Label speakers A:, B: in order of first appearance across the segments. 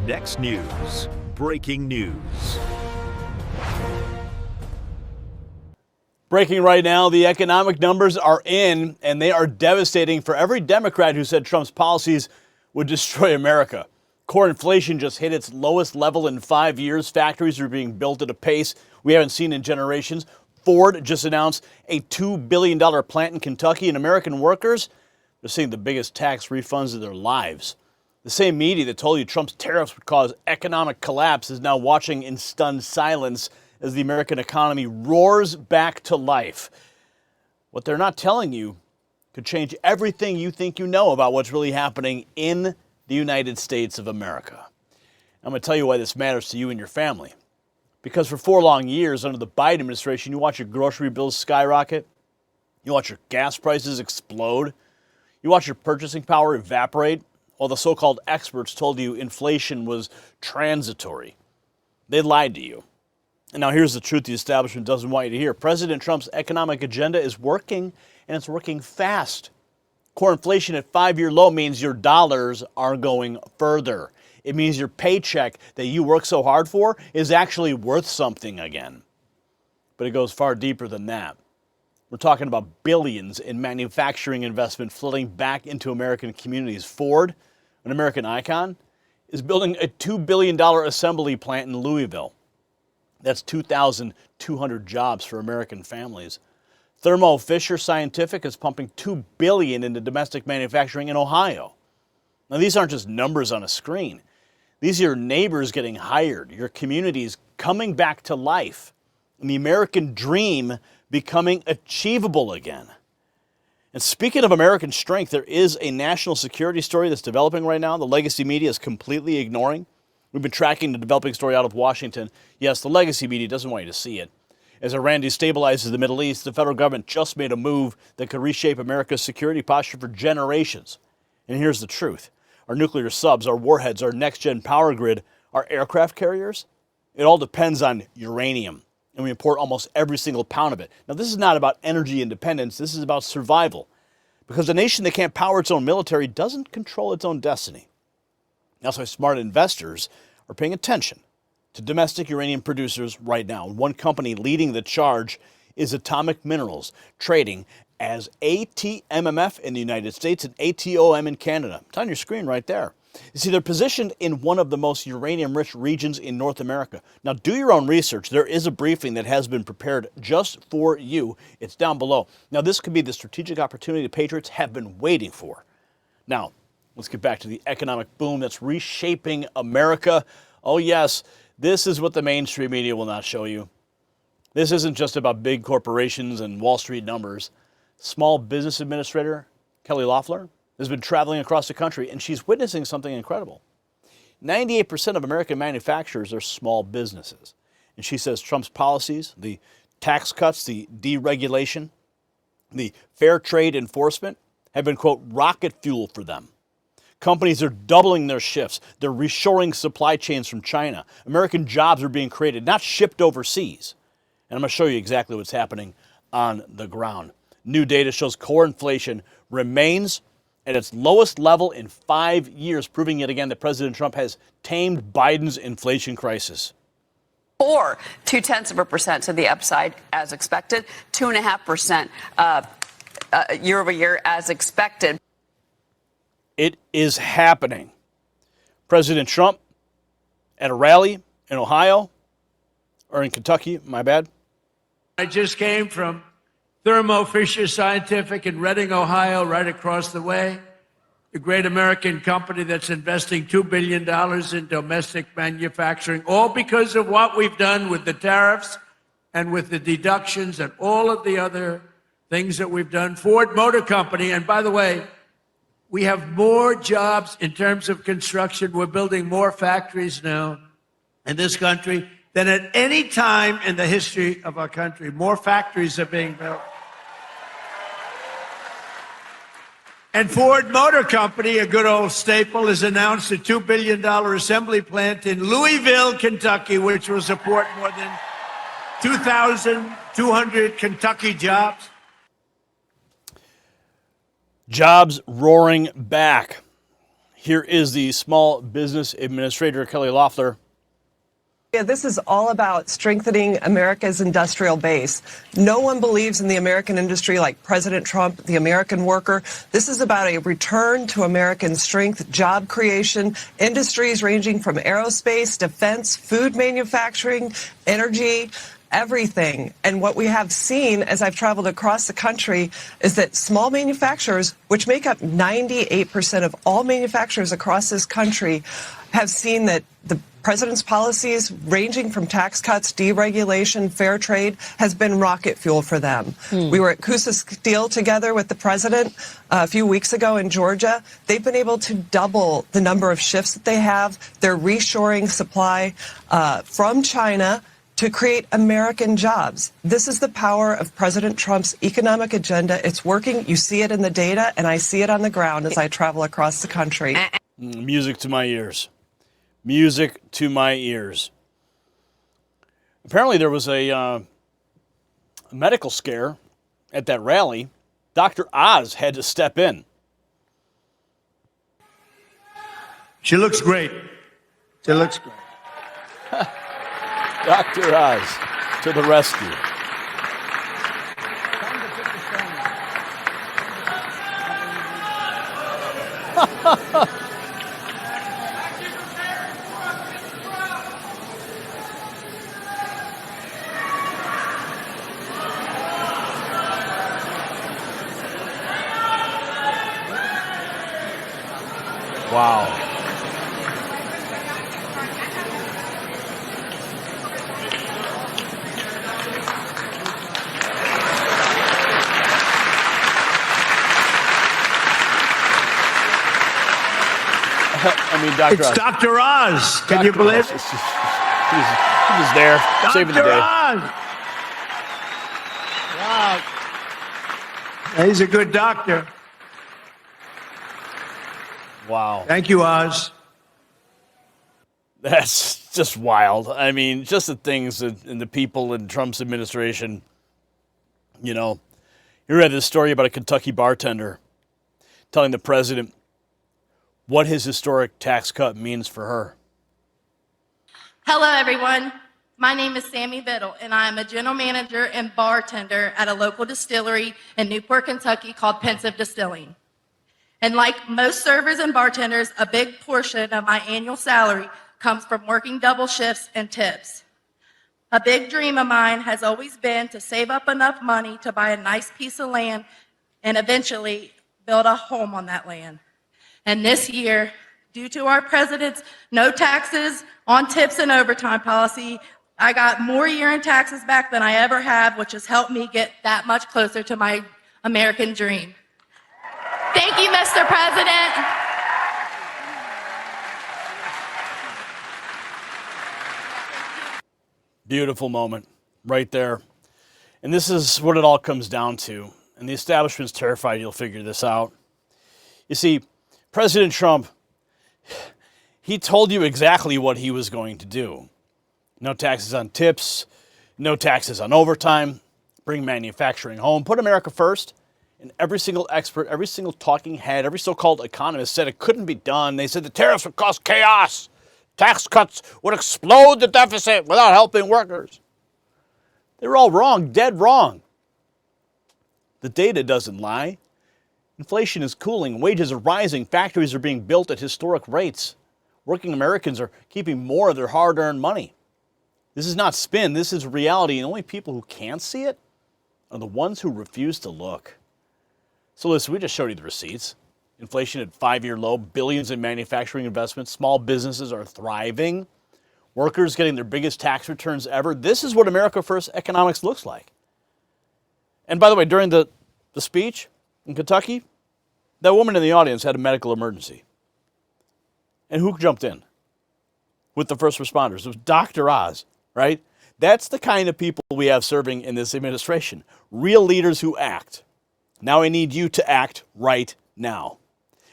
A: Next News. Breaking news.
B: Breaking right now, the economic numbers are in, and they are devastating for every Democrat who said Trump's policies would destroy America. Core inflation just hit its lowest level in 5 years. Factories are being built at a pace we haven't seen in generations. Ford just announced a $2 billion plant in Kentucky, and American workers, they're seeing the biggest tax refunds of their lives. The same media that told you Trump's tariffs would cause economic collapse is now watching in stunned silence as the American economy roars back to life. What they're not telling you could change everything you think you know about what's really happening in the United States of America. I'm going to tell you why this matters to you and your family. Because for 4 long years under the Biden administration, you watch your grocery bills skyrocket, you watch your gas prices explode, you watch your purchasing power evaporate, while the so-called experts told you inflation was transitory. They lied to you. And now here's the truth the establishment doesn't want you to hear. President Trump's economic agenda is working, and it's working fast. Core inflation at 5-year low means your dollars are going further. It means your paycheck that you work so hard for is actually worth something again. But it goes far deeper than that. We're talking about billions in manufacturing investment flooding back into American communities. Ford, an American icon, is building a $2 billion assembly plant in Louisville. That's 2,200 jobs for American families. Thermo Fisher Scientific is pumping $2 billion into domestic manufacturing in Ohio. Now, these aren't just numbers on a screen. These are your neighbors getting hired, your communities coming back to life, and the American dream becoming achievable again. And speaking of American strength, there is a national security story that's developing right now. The legacy media is completely ignoring. We've been tracking the developing story out of Washington. Yes, the legacy media doesn't want you to see it. As Iran destabilizes the Middle East, the federal government just made a move that could reshape America's security posture for generations. And here's the truth. Our nuclear subs, our warheads, our next-gen power grid, our aircraft carriers, it all depends on uranium. And we import almost every single pound of it. Now, this is not about energy independence. This is about survival. Because a nation that can't power its own military doesn't control its own destiny. That's why smart investors are paying attention to domestic uranium producers right now. One company leading the charge is Atomic Minerals, trading as ATMMF in the United States and ATOM in Canada. It's on your screen right there. You see, they're positioned in one of the most uranium-rich regions in North America. Now, do your own research. There is a briefing that has been prepared just for you. It's down below. Now, this could be the strategic opportunity the Patriots have been waiting for. Now, let's get back to the economic boom that's reshaping America. Oh, yes, this is what the mainstream media will not show you. This isn't just about big corporations and Wall Street numbers. Small business administrator Kelly Loeffler has been traveling across the country, and she's witnessing something incredible. 98% of American manufacturers are small businesses. And she says Trump's policies, the tax cuts, the deregulation, the fair trade enforcement have been, quote, rocket fuel for them. Companies are doubling their shifts. They're reshoring supply chains from China. American jobs are being created, not shipped overseas. And I'm going to show you exactly what's happening on the ground. New data shows core inflation remains at its lowest level in 5 years, proving yet again that President Trump has tamed Biden's inflation crisis.
C: Or 0.2% to the upside as expected, 2.5% year over year as expected.
B: It is happening. President Trump at a rally in Ohio, or in Kentucky, my bad.
D: I just came from Thermo Fisher Scientific in Reading, Ohio, right across the way. The great American company that's investing $2 billion in domestic manufacturing, all because of what we've done with the tariffs and with the deductions and all of the other things that we've done. Ford Motor Company, and by the way, we have more jobs in terms of construction. We're building more factories now in this country than at any time in the history of our country. More factories are being built. And Ford Motor Company, a good old staple, has announced a $2 billion assembly plant in Louisville, Kentucky, which will support more than 2,200 Kentucky jobs.
B: Jobs roaring back. Here is the Small Business Administrator, Kelly Loeffler.
E: Yeah, this is all about strengthening America's industrial base. No one believes in the American industry like President Trump, the American worker. This is about a return to American strength, job creation, industries ranging from aerospace, defense, food manufacturing, energy, everything. And what we have seen as I've traveled across the country is that small manufacturers, which make up 98% of all manufacturers across this country, have seen that the president's policies, ranging from tax cuts, deregulation, fair trade, has been rocket fuel for them. We were at Coosa Steel together with the president a few weeks ago in Georgia. They've been able to double the number of shifts that they have. They're reshoring supply from China to create American jobs. This is the power of President Trump's economic agenda. It's working. You see it in the data, and I see it on the ground as I travel across the country.
B: Music to my ears. Music to my ears. Apparently there was a medical scare at that rally. Dr. Oz had to step in.
D: She looks great. She looks great.
B: Dr. Oz to the rescue. Wow. I mean, Dr.
D: It's
B: Oz.
D: Dr. Oz. Can you believe it?
B: He was there, saving the
D: Dr.
B: day.
D: Oz. Wow. He's a good doctor.
B: Wow.
D: Thank you, Oz.
B: That's just wild. I mean, just the things and the people in Trump's administration. You know, you read this story about a Kentucky bartender telling the president what his historic tax cut means for her.
F: Hello, everyone. My name is Sammy Biddle, and I am a general manager and bartender at a local distillery in Newport, Kentucky called Pensive Distilling. And like most servers and bartenders, a big portion of my annual salary comes from working double shifts and tips. A big dream of mine has always been to save up enough money to buy a nice piece of land and eventually build a home on that land. And this year, due to our president's no taxes on tips and overtime policy, I got more year-end taxes back than I ever have, which has helped me get that much closer to my American dream. Thank you, Mr. President.
B: Beautiful moment right there. And this is what it all comes down to. And the establishment's terrified you'll figure this out. You see, President Trump, he told you exactly what he was going to do. No taxes on tips, no taxes on overtime, bring manufacturing home, put America first. And every single expert, every single talking head, every so-called economist said it couldn't be done. They said the tariffs would cause chaos. Tax cuts would explode the deficit without helping workers. They were all wrong, dead wrong. The data doesn't lie. Inflation is cooling, wages are rising, factories are being built at historic rates. Working Americans are keeping more of their hard-earned money. This is not spin, this is reality, and only people who can't see it are the ones who refuse to look. So listen, we just showed you the receipts. Inflation at 5-year low, billions in manufacturing investments, small businesses are thriving, workers getting their biggest tax returns ever. This is what America First economics looks like. And by the way, during the speech in Kentucky, that woman in the audience had a medical emergency. And who jumped in with the first responders? It was Dr. Oz, right? That's the kind of people we have serving in this administration. Real leaders who act. Now I need you to act right now.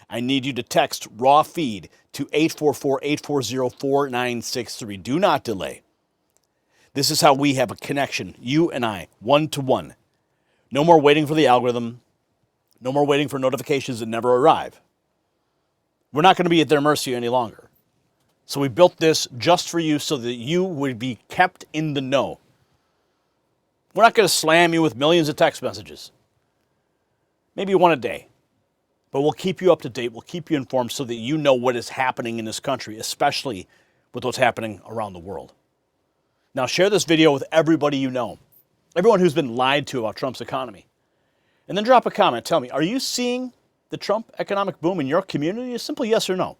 B: I need you to text raw feed to 844-840-4963. Do not delay. This is how we have a connection, you and I, one-to-one. No more waiting for the algorithm. No more waiting for notifications that never arrive. We're not going to be at their mercy any longer. So we built this just for you so that you would be kept in the know. We're not going to slam you with millions of text messages. Maybe one a day. But we'll keep you up to date. We'll keep you informed so that you know what is happening in this country, especially with what's happening around the world. Now share this video with everybody you know, everyone who's been lied to about Trump's economy. And then drop a comment. Tell me, are you seeing the Trump economic boom in your community? A simple yes or no.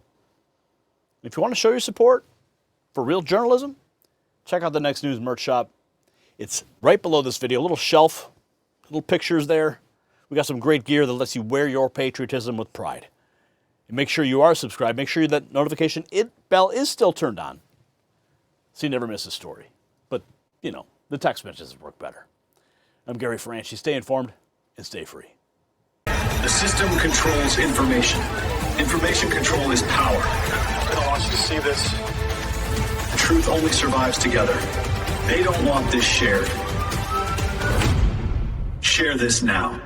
B: If you want to show your support for real journalism, check out the Next News merch shop. It's right below this video, a little shelf, little pictures there. We got some great gear that lets you wear your patriotism with pride. And make sure you are subscribed. Make sure that notification bell is still turned on so you never miss a story. But, you know, the text messages work better. I'm Gary Franchi. Stay informed and stay free.
G: The system controls information. Information control is power. I want you to see this. Truth only survives together. They don't want this shared. Share this now.